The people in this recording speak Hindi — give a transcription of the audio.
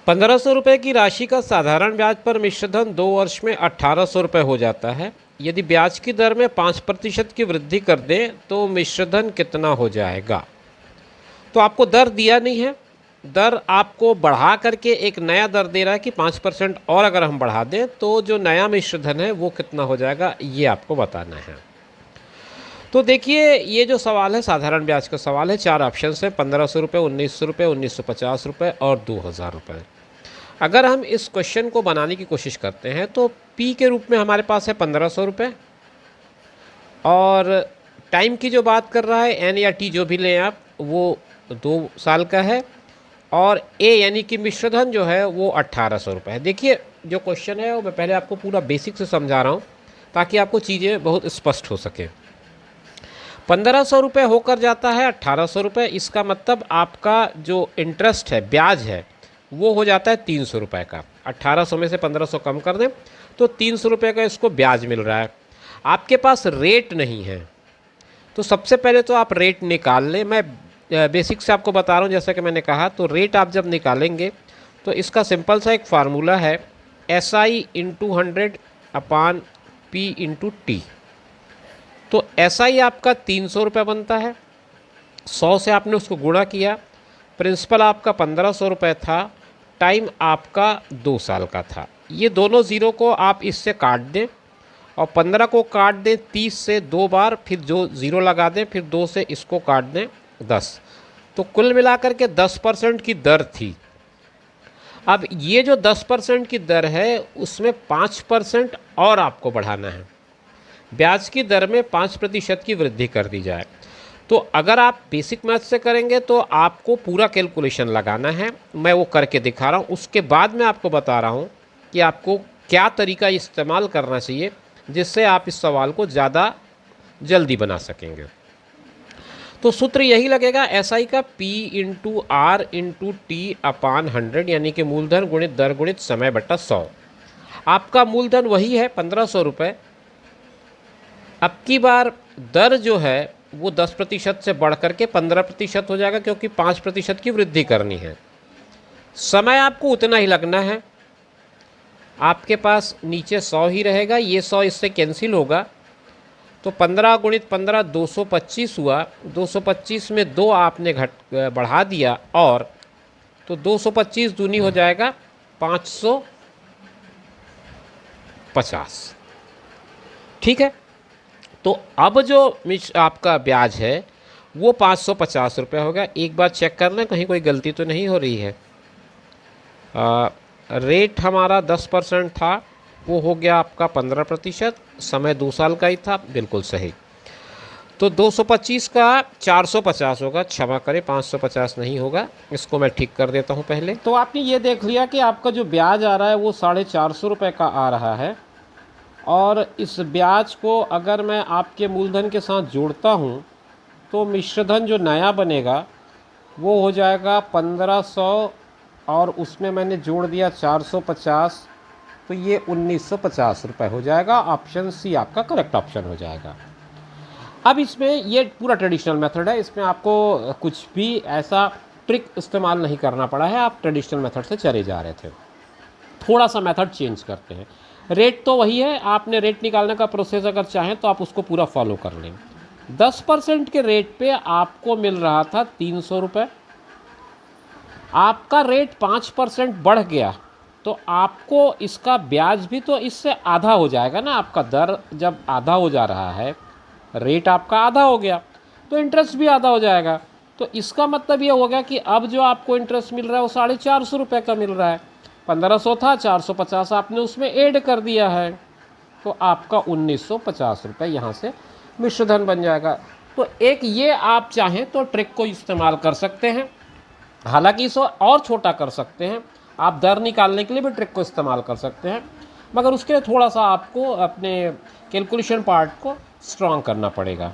₹1500 की राशि का साधारण ब्याज पर मिश्रधन 2 वर्ष में ₹1800 हो जाता है। यदि ब्याज की दर में 5% की वृद्धि कर दें तो मिश्रधन कितना हो जाएगा? तो आपको दर दिया नहीं है, दर आपको बढ़ा करके एक नया दर दे रहा है कि 5% और अगर हम बढ़ा दें तो जो नया मिश्रधन है वो कितना हो जाएगा, ये आपको बताना है। तो देखिए, ये जो सवाल है साधारण ब्याज का सवाल है। 4 ऑप्शन है, ₹1500, ₹1900, ₹1950 और ₹2000। अगर हम इस क्वेश्चन को बनाने की कोशिश करते हैं तो पी के रूप में हमारे पास है ₹1500 और टाइम की जो बात कर रहा है एन या टी जो भी लें आप, वो 2 साल का है और ए यानी कि मिश्रधन जो है वो ₹1800 है। देखिए, जो क्वेश्चन है वो मैं पहले आपको पूरा बेसिक से समझा रहा हूँ ताकि आपको चीज़ें बहुत स्पष्ट हो सके। ₹1500 होकर जाता है ₹1800। इसका मतलब आपका जो इंटरेस्ट है, ब्याज है, वो हो जाता है ₹300 का। 1800 में से 1500 कम कर दें तो ₹300 का इसको ब्याज मिल रहा है। आपके पास रेट नहीं है, तो सबसे पहले तो आप रेट निकाल लें। मैं बेसिक से आपको बता रहा हूँ, जैसा कि मैंने कहा। तो रेट आप जब निकालेंगे तो इसका सिंपल सा एक फार्मूला है, SI × 100 अपान P × T। तो SI आपका ₹300 बनता है, 100 से आपने उसको गुणा किया। प्रिंसिपल आपका ₹1500 था, टाइम आपका 2 साल का था। ये दोनों ज़ीरो को आप इससे काट दें और 15 को काट दें 30 से 2 बार, फिर जो ज़ीरो लगा दें, फिर 2 से इसको काट दें 10। तो कुल मिलाकर के 10% की दर थी। अब ये जो 10% की दर है उसमें 5% और आपको बढ़ाना है। ब्याज की दर में 5% की वृद्धि कर दी जाए। तो अगर आप बेसिक मैथ से करेंगे तो आपको पूरा कैलकुलेशन लगाना है। मैं वो करके दिखा रहा हूँ, उसके बाद मैं आपको बता रहा हूँ कि आपको क्या तरीका इस्तेमाल करना चाहिए जिससे आप इस सवाल को ज़्यादा जल्दी बना सकेंगे। तो सूत्र यही लगेगा, SI का P × R × T अपान 100 यानी कि मूलधन गुणित दर गुणित समय बटा 100। आपका मूलधन वही है ₹1500। अब की बार दर जो है वो 10% से बढ़ करके 15% हो जाएगा, क्योंकि 5% की वृद्धि करनी है। समय आपको उतना ही लगना है। आपके पास नीचे 100 ही रहेगा, ये 100 इससे कैंसिल होगा। तो 15 × 15 225 हुआ। 225 में 2 आपने बढ़ा दिया और तो 225 दूनी हो जाएगा 550। ठीक है, तो अब जो आपका ब्याज है वो ₹550 होगा। एक बार चेक कर लें कहीं कोई गलती तो नहीं हो रही है। रेट हमारा 10% था, वो हो गया आपका 15%। समय 2 साल का ही था, बिल्कुल सही। तो 225 का 450 होगा, क्षमा करें 550 नहीं होगा, इसको मैं ठीक कर देता हूँ पहले। तो आपने ये देख लिया कि आपका जो ब्याज आ रहा है वो ₹450 का आ रहा है और इस ब्याज को अगर मैं आपके मूलधन के साथ जोड़ता हूँ तो मिश्रधन जो नया बनेगा वो हो जाएगा 1500 और उसमें मैंने जोड़ दिया 450, तो ये ₹1950 हो जाएगा। ऑप्शन सी आपका करेक्ट ऑप्शन हो जाएगा। अब इसमें ये पूरा ट्रेडिशनल मेथड है, इसमें आपको कुछ भी ऐसा ट्रिक इस्तेमाल नहीं करना पड़ा है। आप ट्रेडिशनल मेथड से चले जा रहे थे, थोड़ा सा मेथड चेंज करते हैं। रेट तो वही है, आपने रेट निकालने का प्रोसेस अगर चाहें तो आप उसको पूरा फॉलो कर लें। 10% के रेट पे आपको मिल रहा था ₹300। आपका रेट 5% बढ़ गया तो आपको इसका ब्याज भी तो इससे आधा हो जाएगा ना। आपका दर जब आधा हो जा रहा है, रेट आपका आधा हो गया तो इंटरेस्ट भी आधा हो जाएगा। तो इसका मतलब ये हो गया कि अब जो आपको इंटरेस्ट मिल रहा है वो ₹450 का मिल रहा है। 1500 था, 450 आपने उसमें ऐड कर दिया है, तो आपका ₹1950 यहाँ से मिश्रधन बन जाएगा। तो एक ये आप चाहें तो ट्रिक को इस्तेमाल कर सकते हैं, हालांकि इसे और छोटा कर सकते हैं। आप दर निकालने के लिए भी ट्रिक को इस्तेमाल कर सकते हैं, मगर उसके लिए थोड़ा सा आपको अपने कैलकुलेशन पार्ट को स्ट्रॉन्ग करना पड़ेगा।